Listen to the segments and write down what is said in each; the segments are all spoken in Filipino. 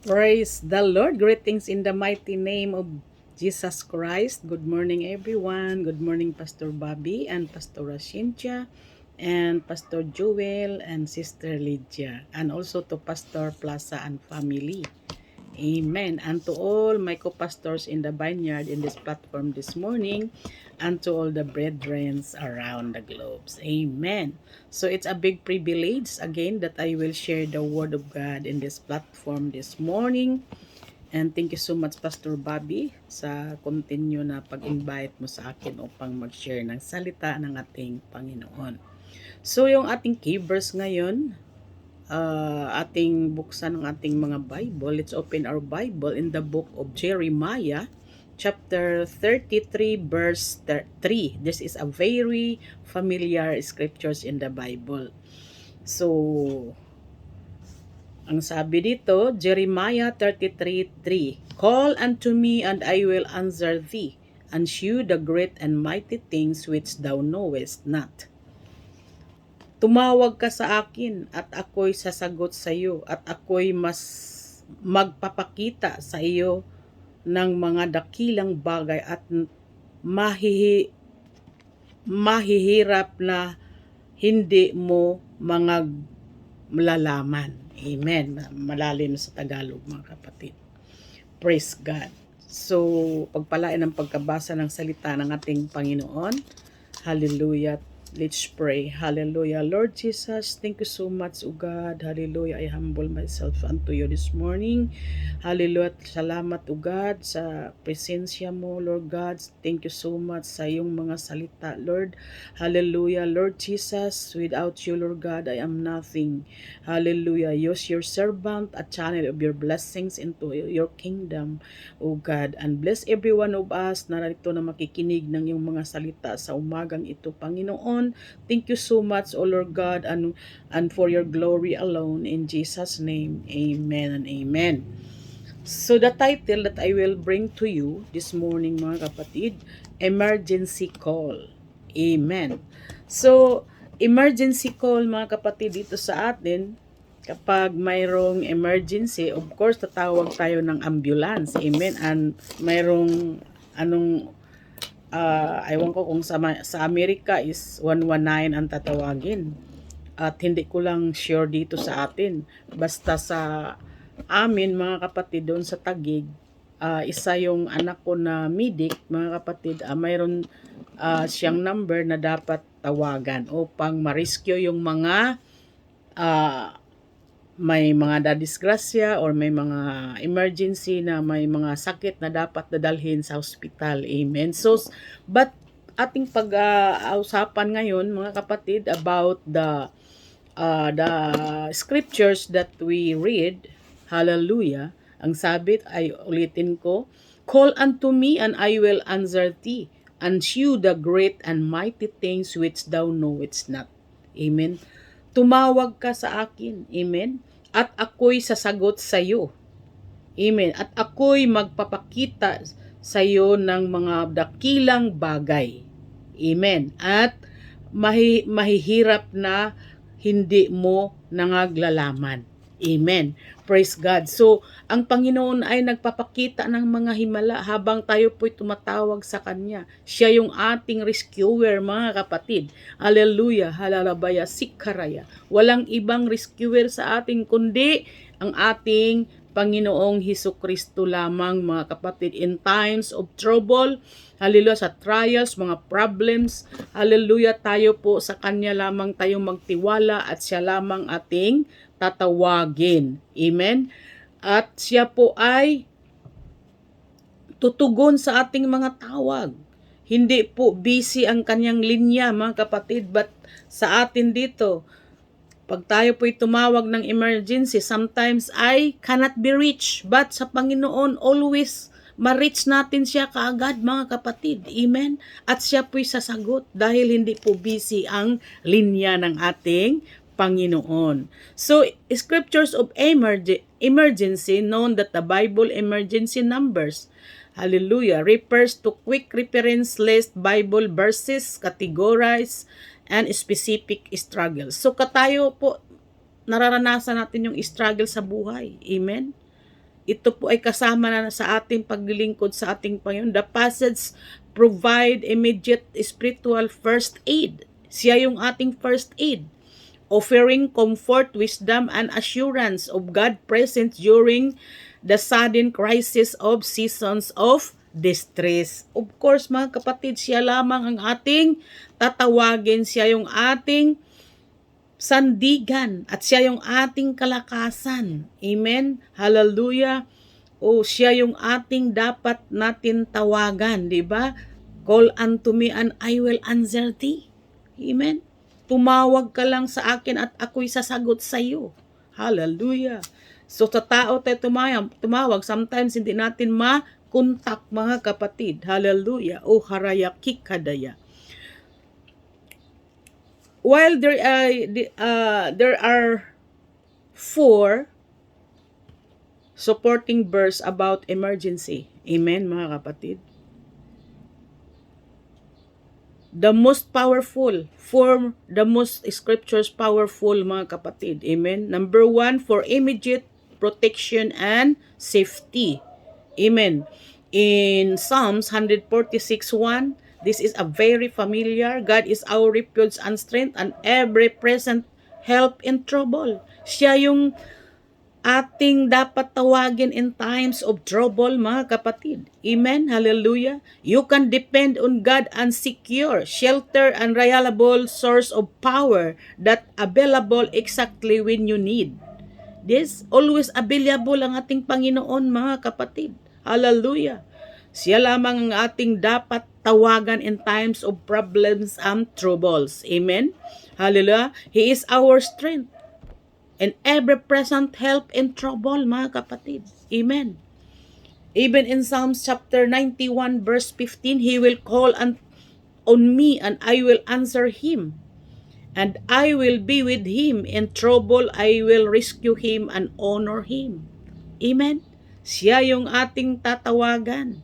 Praise the Lord. Greetings in the mighty name of Jesus Christ. Good morning, everyone. Good morning, Pastor Bobby and Pastor Rashintia and Pastor Joel and Sister Lydia, and also to Pastor Plaza and family. Amen. And to all my co-pastors in the vineyard in this platform this morning, and to all the brethren around the globes. Amen. So it's a big privilege again that I will share the word of God in this platform this morning. And thank you so much, Pastor Bobby, sa continue na pag-invite mo sa akin upang mag-share ng salita ng ating Panginoon. So, yung ating key verse ngayon, ating buksan ng ating mga Bible. Let's open our Bible in the book of Jeremiah, chapter 33, verse 3. This is a very familiar scriptures in the Bible. So, ang sabi dito, Jeremiah 33:3, Call unto me, and I will answer thee, and shew the great and mighty things which thou knowest not. Tumawag ka sa akin, at ako'y sasagot sa iyo, at ako'y magpapakita sa iyo ng mga dakilang bagay at mahihirap na hindi mo mga malalaman. Amen. Malalim sa Tagalog, mga kapatid. Praise God. So, pagpalain ang pagkabasa ng salita ng ating Panginoon. Hallelujah. Let's pray. Hallelujah. Lord Jesus, thank you so much, O God. Hallelujah. I humble myself unto you this morning. Hallelujah. Salamat, O God, sa presensya mo, Lord God. Thank you so much sa iyong mga salita, Lord. Hallelujah. Lord Jesus, without you, Lord God, I am nothing. Hallelujah. Use your servant, a channel of your blessings into your kingdom, O God. And bless every one of us na narito na makikinig ng iyong mga salita sa umagang ito, Panginoon. Thank you so much, O Lord God, and for your glory alone. In Jesus' name, amen and amen. So the title that I will bring to you this morning, mga kapatid, Emergency Call. Amen. So, emergency call, mga kapatid, dito sa atin, kapag mayroong emergency, of course, tatawag tayo ng ambulance. Amen. And mayroong ewan ko kung sa Amerika is 119 ang tatawagin. At hindi ko lang sure dito sa atin. Basta sa amin, mga kapatid, doon sa Taguig, isa yung anak ko na medic, mga kapatid, mayroon siyang number na dapat tawagan upang ma-rescue yung mga may mga dadisgrasya or may mga emergency na may mga sakit na dapat dadalhin sa ospital. Amen. So, but ating pag-ausapan ngayon, mga kapatid, about the scriptures that we read. Hallelujah. Ang sabit ay ulitin ko, Call unto me, and I will answer thee, and shew the great and mighty things which thou knowest not. Amen. Tumawag ka sa akin. Amen. At ako'y sasagot sa iyo. Amen. At ako'y magpapakita sa iyo ng mga dakilang bagay. Amen. At mahihirap na hindi mo nangaglalaman. Amen. Praise God. So, ang Panginoon ay nagpapakita ng mga himala habang tayo po'y tumatawag sa Kanya. Siya yung ating rescuer, mga kapatid. Hallelujah. Halalabaya, sikaraya. Walang ibang rescuer sa ating kundi ang ating Panginoong Hesukristo lamang, mga kapatid. In times of trouble, hallelujah, sa trials, mga problems, hallelujah, tayo po sa Kanya lamang tayo magtiwala at siya lamang ating tatawagin. Amen? At siya po ay tutugon sa ating mga tawag. Hindi po busy ang kanyang linya, mga kapatid, but sa atin dito, pag tayo po'y tumawag ng emergency, sometimes I cannot be reached, but sa Panginoon, always ma-reach natin siya kaagad, mga kapatid. Amen? At siya po'y sasagot dahil hindi po busy ang linya ng ating Panginoon. So, scriptures of emergency, known that the Bible emergency numbers, hallelujah, refers to quick reference list Bible verses, categorized, and specific struggles. So, katayo po, nararanasan natin yung struggle sa buhay. Amen? ito po ay kasama na sa ating paglilingkod sa ating Panginoon. The passage provide immediate spiritual first aid. Siya yung ating first aid, offering comfort, wisdom, and assurance of God's presence during the sudden crisis of seasons of distress. Of course, mga kapatid, siya lamang ang ating tatawagin. Siya yung ating sandigan at siya yung ating kalakasan. Amen? Hallelujah. O siya yung ating dapat natin tawagan, di ba? Call unto me and I will answer thee. Amen? Tumawag ka lang sa akin at ako'y sasagot sa iyo. Hallelujah. So sa tao tayo tumawag, sometimes hindi natin ma-contact, mga kapatid. Hallelujah. O haraya kikadaya. While there are 4 supporting verse about emergency. Amen, mga kapatid. The most powerful, for the most scriptures powerful, mga kapatid. Amen. Number 1, for immediate protection and safety. Amen. In Psalms 146:1, this is a very familiar. God is our refuge and strength and every present help in trouble. Siya yung ating dapat tawagin in times of trouble, mga kapatid. Amen. Hallelujah. You can depend on God and secure, shelter, and reliable source of power that available exactly when you need. This always available ang ating Panginoon, mga kapatid. Hallelujah. Siya lamang ang ating dapat tawagan in times of problems and troubles. Amen. Hallelujah. He is our strength and ever present help in trouble, mga kapatid. Amen. Even in Psalms chapter 91 verse 15, He will call on me and I will answer him. And I will be with him in trouble. I will rescue him and honor him. Amen. Siya yung ating tatawagan.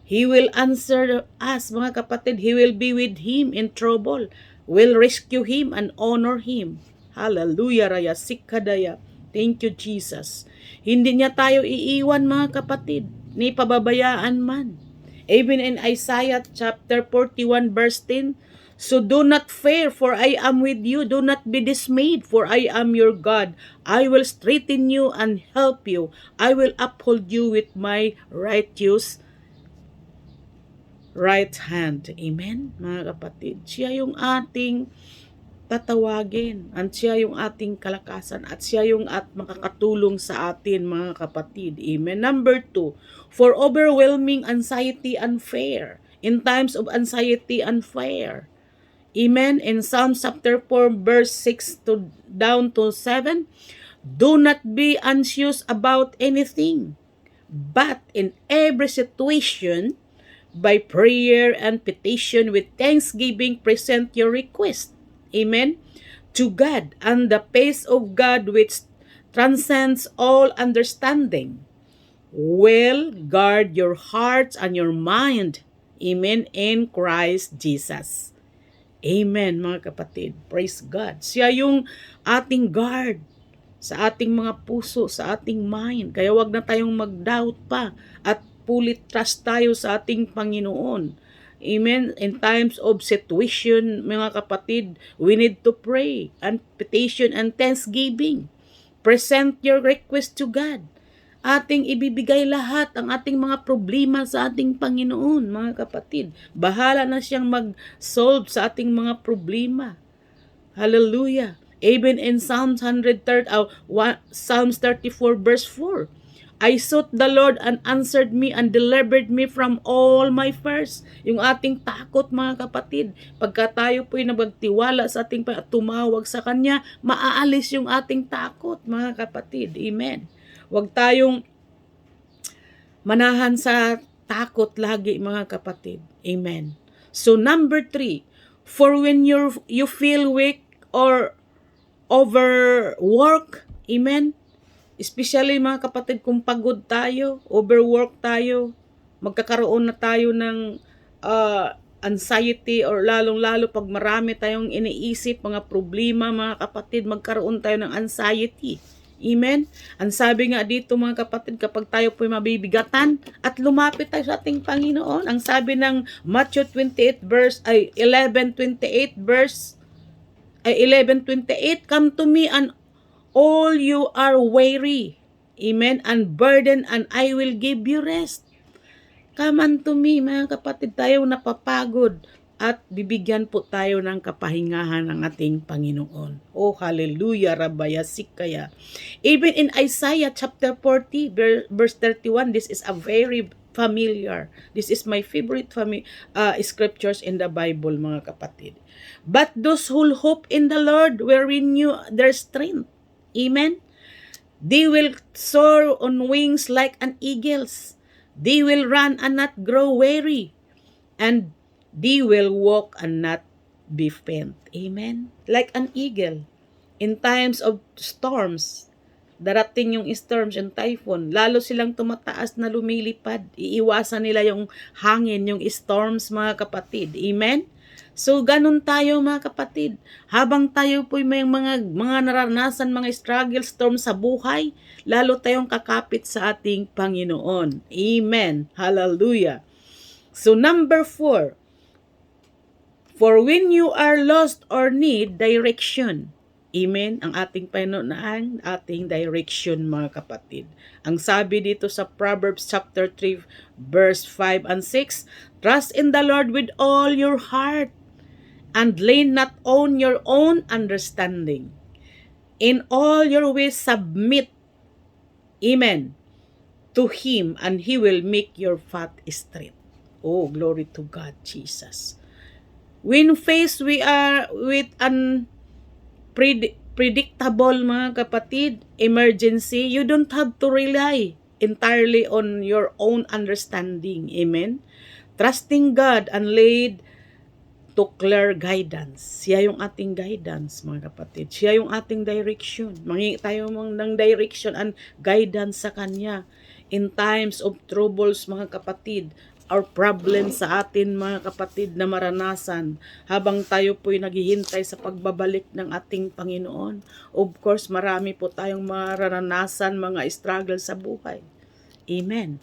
He will answer us, mga kapatid. He will be with him in trouble. Will rescue him and honor him. Hallelujah, raya sikadaya. Thank you, Jesus. Hindi niya tayo iiwan, mga kapatid, ni pababayaan man. Even in Isaiah chapter 41 verse 10, so do not fear, for I am with you. Do not be dismayed, for I am your God. I will strengthen you and help you. I will uphold you with my righteous right hand. Amen, mga kapatid. Siya yung ating tatawagin. At siya yung ating kalakasan. At siya yung makakatulong sa atin, mga kapatid. Amen. Number 2, for overwhelming anxiety and fear. In times of anxiety and fear. Amen. In Psalm chapter 4 verse 6 down to 7, do not be anxious about anything, but in every situation, by prayer and petition with thanksgiving, present your request. Amen. To God, and the peace of God which transcends all understanding will guard your hearts and your mind. Amen. In Christ Jesus. Amen, mga kapatid. Praise God. Siya yung ating guard sa ating mga puso, sa ating mind. Kaya wag na tayong mag-doubt pa at fully trust tayo sa ating Panginoon. Amen. In times of situation, mga kapatid, we need to pray and petition and thanksgiving. Present your request to God. Ating ibibigay lahat ang ating mga problema sa ating Panginoon, mga kapatid. Bahala na siyang mag-solve sa ating mga problema. Hallelujah. Even in Psalms 34 verse 4, I sought the Lord and answered me and delivered me from all my fears. Yung ating takot, mga kapatid, pagka tayo po'y nagtiwala sa ating tumawag sa Kanya, maaalis yung ating takot, mga kapatid. Amen. Huwag tayong manahan sa takot lagi, mga kapatid. Amen. So number 3, for when you feel weak or overwork, amen, especially, mga kapatid, kung pagod tayo, overwork tayo, magkakaroon na tayo ng anxiety, or lalong-lalo pag marami tayong iniisip, mga problema, mga kapatid, magkaroon tayo ng anxiety. Amen? Ang sabi nga dito mga kapatid, kapag tayo po'y mabibigatan at lumapit tayo sa ating Panginoon, ang sabi ng Matthew 28 verse, ay 11:28 verse, ay 11:28, come to me and all you are weary, amen, and burden, and I will give you rest. Come unto me, mga kapatid, tayo napapagod at bibigyan po tayo ng kapahingahan ng ating Panginoon. Oh, hallelujah, Rabaya Sikaya. Even in Isaiah chapter 40, verse 31, this is a very familiar. This is my favorite scriptures in the Bible, mga kapatid. But those who hope in the Lord will renew their strength. Amen? They will soar on wings like an eagle's. They will run and not grow weary, and they will walk and not be faint. Amen? Like an eagle. In times of storms, darating yung storms, yung typhoon, lalo silang tumataas na lumilipad. Iiwasan nila yung hangin, yung storms, mga kapatid. Amen? So, ganun tayo mga kapatid. Habang tayo po may mga naranasan, mga struggle, storm sa buhay, lalo tayong kakapit sa ating Panginoon. Amen. Hallelujah. So, number 4. For when you are lost or need direction. Amen. Ang ating Panginoon na ang ating direction, mga kapatid. Ang sabi dito sa Proverbs chapter 3 verse 5 and 6, trust in the Lord with all your heart and lean not on your own understanding. In all your ways submit, amen, to Him, and He will make your path straight. Oh, glory to God, Jesus. When faced with predictable, mga kapatid, emergency, you don't have to rely entirely on your own understanding. Amen? Trusting God and lead to clear guidance. Siya yung ating guidance, mga kapatid. Siya yung ating direction. Mangingi tayo ng direction and guidance sa Kanya. In times of troubles, mga kapatid, or problems sa atin, mga kapatid, na maranasan habang tayo po'y naghihintay sa pagbabalik ng ating Panginoon. Of course, marami po tayong maranasan, mga struggle sa buhay. Amen.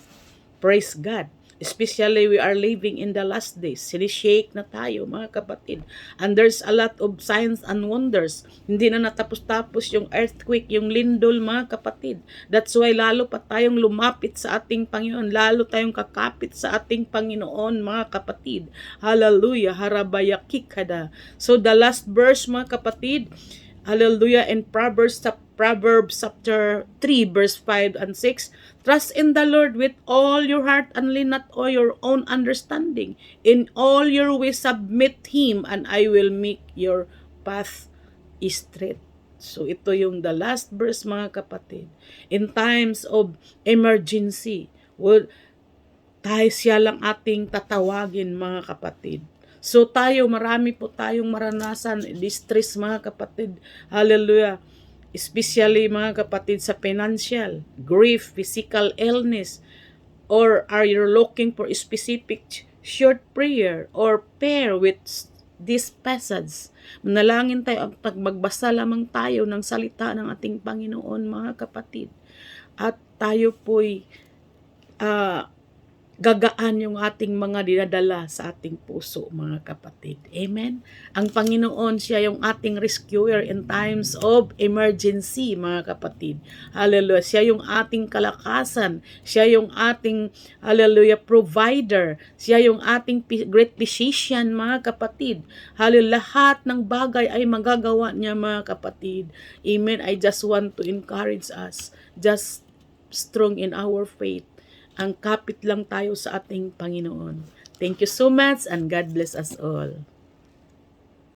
Praise God. Especially we are living in the last days. Sinishake na tayo, mga kapatid. And there's a lot of signs and wonders. Hindi na natapos-tapos yung earthquake, yung lindol, mga kapatid. That's why lalo pa tayong lumapit sa ating Panginoon. Lalo tayong kakapit sa ating Panginoon, mga kapatid. Hallelujah. Harabaya kikada. So the last verse, mga kapatid, hallelujah, in Proverbs chapter 3 verse 5 and 6, trust in the Lord with all your heart and lean not on your own understanding. In all your ways submit Him, and I will make your path straight. So ito yung the last verse, mga kapatid. In times of emergency, tayo siya lang ating tatawagin, mga kapatid. So tayo, marami po tayong maranasan, distress, mga kapatid. Hallelujah. Especially, mga kapatid, sa financial, grief, physical illness, or are you looking for a specific short prayer or pair with this passage? Manalangin tayo at magbasa lamang tayo ng salita ng ating Panginoon, mga kapatid. At tayo po'y gagaan yung ating mga dinadala sa ating puso, mga kapatid. Amen? Ang Panginoon, siya yung ating rescuer in times of emergency, mga kapatid. Hallelujah. Siya yung ating kalakasan. Siya yung ating, hallelujah, provider. Siya yung ating great physician, mga kapatid. Hallelujah. Lahat ng bagay ay magagawa niya, mga kapatid. Amen? I just want to encourage us. Just strong in our faith. Ang kapit lang tayo sa ating Panginoon. Thank you so much, and God bless us all.